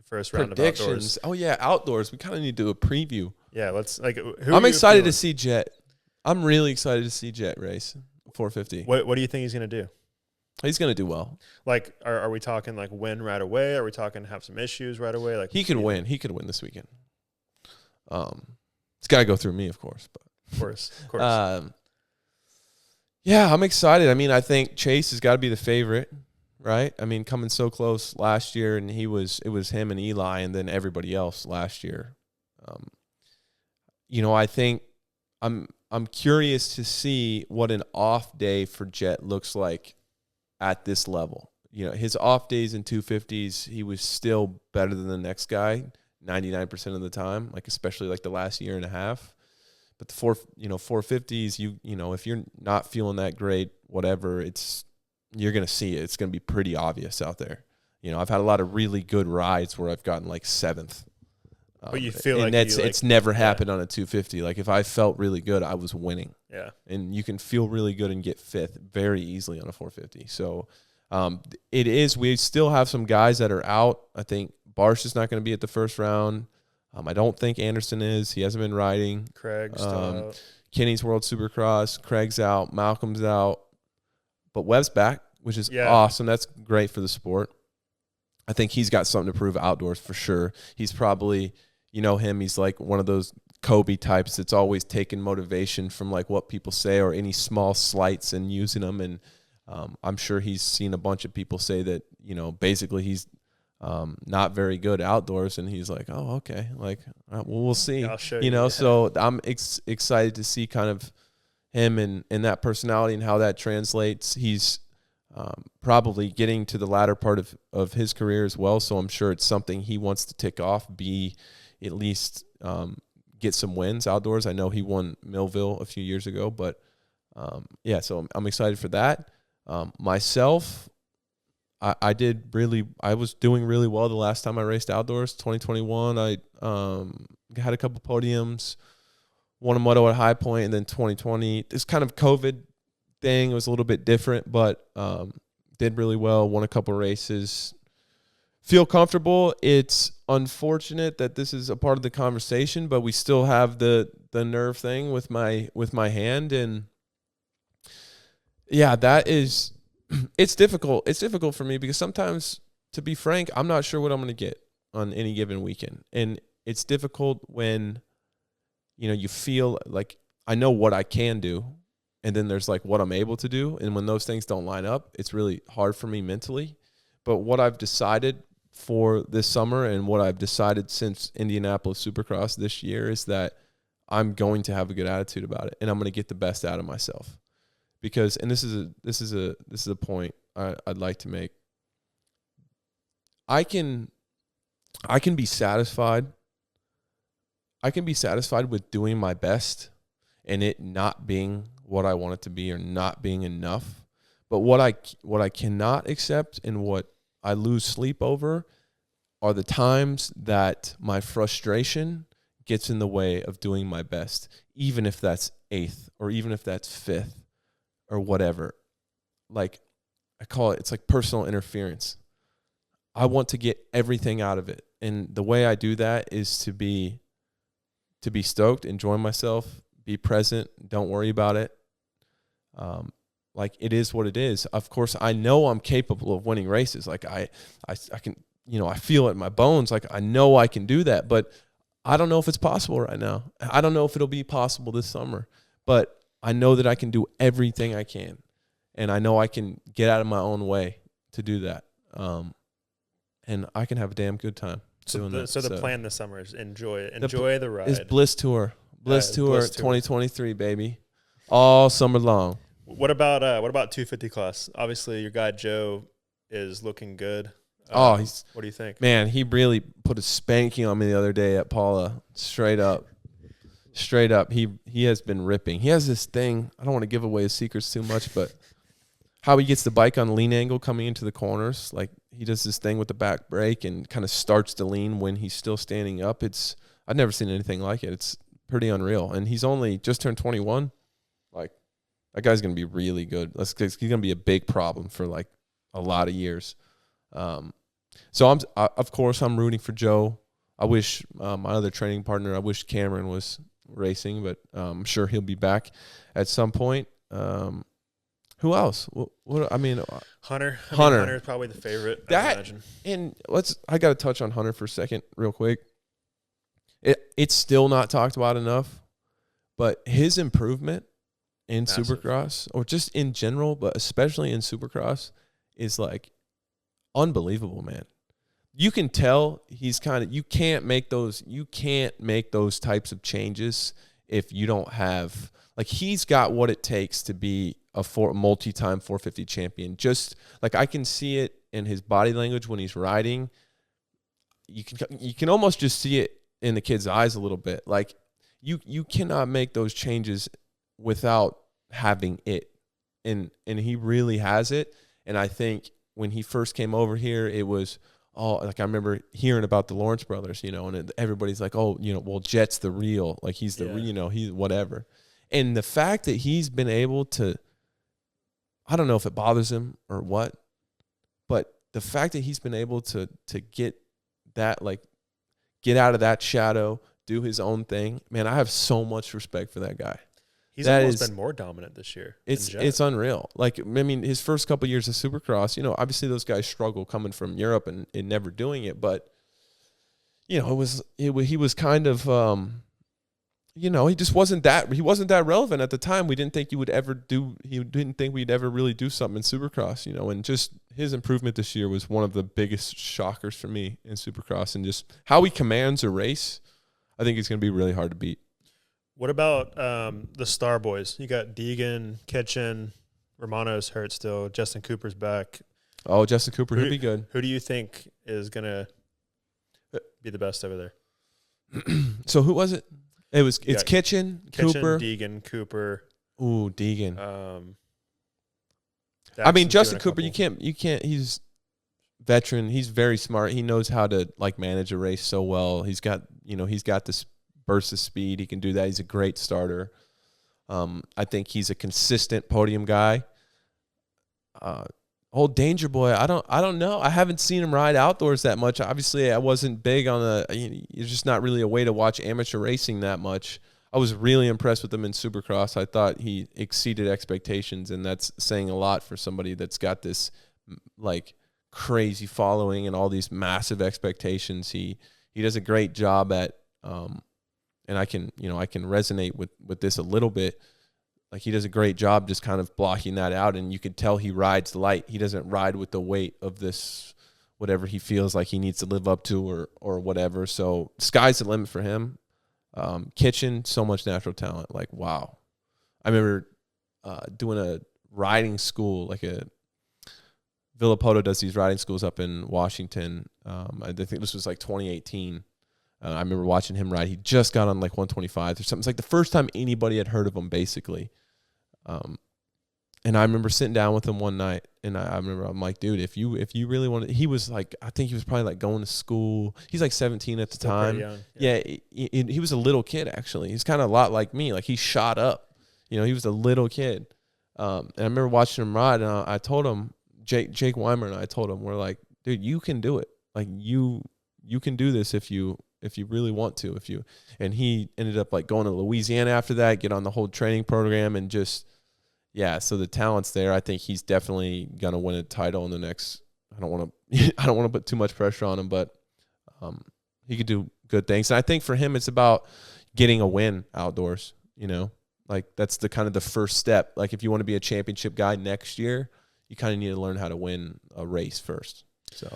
first round of outdoors. Predictions. Oh, yeah, outdoors. We kind of need to do a preview. Yeah, let's like. I'm excited to see Jet. I'm really excited to see Jet race 450. What do you think he's going to do? He's going to do well. Like, are we talking like win right away? Are we talking have some issues right away? Like he could win. He could win this weekend. It's got to go through me, of course. But of course. Yeah, I'm excited. I mean, I think Chase has got to be the favorite, right? I mean, coming so close last year, and it was him and Eli, and then everybody else last year. I think I'm curious to see what an off day for Jet looks like at this level. His off days in 250s, he was still better than the next guy 99% of the time, like especially like the last year and a half. But the 450s, if you're not feeling that great, whatever, you're going to see it. It's going to be pretty obvious out there. I've had a lot of really good rides where I've gotten like 7th. But you feel like it's never happened on a 250. Like if I felt really good, I was winning. Yeah. And you can feel really good and get 5th very easily on a 450. So it is. We still have some guys that are out. I think Barsh is not going to be at the first round. I don't think Anderson is. He hasn't been riding. Craig's still out. Kenny's World Supercross. Craig's out. Malcolm's out. But Webb's back, which is awesome. That's great for the sport. I think he's got something to prove outdoors for sure. He's probably, him, he's like one of those Kobe types that's always taking motivation from like what people say or any small slights and using them. And I'm sure he's seen a bunch of people say that, basically he's not very good outdoors, and he's like, oh, okay, like, we'll see. I'll show you. So I'm excited to see kind of him and that personality and how that translates. He's probably getting to the latter part of his career as well, so I'm sure it's something he wants to tick off, at least get some wins outdoors. I know he won Millville a few years ago, but so I'm excited for that. Myself, I was doing really well the last time I raced outdoors, 2021. I had a couple podiums, won a moto at High Point, and then 2020. This kind of COVID thing was a little bit different, but did really well, won a couple races. Feel comfortable. It's unfortunate that this is a part of the conversation, but we still have the nerve thing with my hand, and yeah, that is. It's difficult. It's difficult for me because sometimes, to be frank, I'm not sure what I'm going to get on any given weekend. And it's difficult when, you feel like I know what I can do, and then there's like what I'm able to do. And when those things don't line up, it's really hard for me mentally. But what I've decided for this summer and what I've decided since Indianapolis Supercross this year is that I'm going to have a good attitude about it, and I'm going to get the best out of myself. Because, and this is a point I'd like to make. I can be satisfied. I can be satisfied with doing my best and it not being what I want it to be or not being enough. But what I cannot accept and what I lose sleep over are the times that my frustration gets in the way of doing my best, even if that's 8th or even if that's 5th. Or whatever. Like, I call it's like personal interference. I want to get everything out of it. And the way I do that is to be stoked, enjoy myself, be present, don't worry about it. Like, it is what it is. Of course, I know I'm capable of winning races. Like, I can, I feel it in my bones. Like, I know I can do that, but I don't know if it's possible right now. I don't know if it'll be possible this summer, but I know that I can do everything I can, and I know I can get out of my own way to do that, and I can have a damn good time doing that. So the plan this summer is enjoy it. Enjoy the ride. It's Bliss Tour. Bliss Tour 2023, baby, all summer long. What about 250 class? Obviously, your guy Joe is looking good. What do you think? Man, he really put a spanking on me the other day at Paula. Straight up, he has been ripping. He has this thing. I don't want to give away his secrets too much, but how he gets the bike on lean angle coming into the corners, like he does this thing with the back brake and kind of starts to lean when he's still standing up. I've never seen anything like it. It's pretty unreal, and he's only just turned 21. Like, that guy's gonna be really good. He's gonna be a big problem for like a lot of years. So of course, I'm rooting for Joe. I wish my other training partner, I wish Cameron was racing, but I'm sure he'll be back at some point. Who else? What I mean, Hunter. Hunter. Hunter is probably the favorite, I imagine. And I got to touch on Hunter for a second real quick. It's still not talked about enough, but his improvement in Supercross, or just in general, but especially in Supercross, is like unbelievable, man. You can tell he's you can't make those types of changes if you don't have, like, he's got what it takes to be a multi-time 450 champion. Just like, I can see it in his body language when he's riding. You can almost just see it in the kid's eyes a little bit. Like, you cannot make those changes without having it, and he really has it. And I think when he first came over here, it was like, I remember hearing about the Lawrence brothers, and everybody's like, oh, well, Jet's the real, like, he's the he's whatever. And the fact that he's been able to, I don't know if it bothers him or what, but the fact that he's been able to get that, like, get out of that shadow, do his own thing, man, I have so much respect for that guy. He's almost been more dominant this year. It's unreal. Like, I mean, his first couple of years of Supercross, obviously those guys struggle coming from Europe and never doing it, but he was kind of he just wasn't that relevant at the time. We didn't think he didn't think we'd ever really do something in Supercross, and just his improvement this year was one of the biggest shockers for me in Supercross, and just how he commands a race. I think he's going to be really hard to beat. What about the Star Boys? You got Deegan, Kitchen, Romano's hurt still. Justin Cooper's back. Oh, Justin Cooper, he'll be good. Who do you think is going to be the best over there? So who was it? It's Kitchen, Cooper. Deegan, Cooper. Ooh, Deegan. I mean, Justin Cooper, you can't, he's veteran. He's very smart. He knows how to, like, manage a race so well. He's got this burst of speed. He can do that. He's a great starter. I think he's a consistent podium guy. Old Danger Boy, I don't know. I haven't seen him ride outdoors that much. Obviously, I wasn't big on it's just not really a way to watch amateur racing that much. I was really impressed with him in Supercross. I thought he exceeded expectations, and that's saying a lot for somebody that's got this, like, crazy following and all these massive expectations. He does a great job at and I can resonate with this a little bit. Like, he does a great job just kind of blocking that out, and you could tell he rides light. He doesn't ride with the weight of this, whatever he feels like he needs to live up to or whatever. So sky's the limit for him. Kitchen, so much natural talent. Like, wow. I remember doing a riding school, like Villapoto does these riding schools up in Washington. I think this was like 2018. I remember watching him ride. He just got on like 125 or something. It's like the first time anybody had heard of him, basically. And I remember sitting down with him one night, and I remember I'm like, dude, if you really want to, he was like, I think he was probably like going to school. He's like 17 at the time. Young. Yeah, he was a little kid, actually. He's kind of a lot like me. Like, he shot up. He was a little kid. And I remember watching him ride, and I told him, Jake Weimer and I told him, we're like, dude, you can do it. Like, you can do this if you really want to. And he ended up, like, going to Louisiana after that, get on the whole training program, and just, yeah. So the talent's there. I think he's definitely gonna win a title in the next. I don't want to put too much pressure on him, but he could do good things. And I think for him, it's about getting a win outdoors. Like, that's the kind of the first step. Like, if you want to be a championship guy next year, you kind of need to learn how to win a race first. So.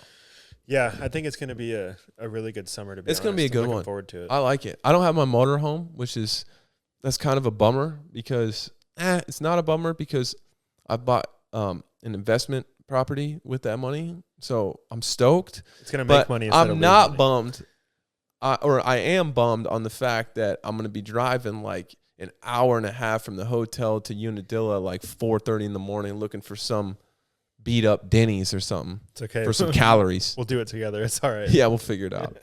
Yeah, I think it's going to be a really good summer. To be honest, it's going to be a good one. Looking forward to it. I like it. I don't have my motorhome, that's kind of a bummer because it's not a bummer because I bought an investment property with that money, so I'm stoked. It's going to make money. I'm not bummed, I am bummed on the fact that I'm going to be driving like an hour and a half from the hotel to Unadilla like 4:30 in the morning looking for some beat up Denny's or something. It's okay. For some calories. We'll do it together. It's all right. Yeah, we'll figure it out.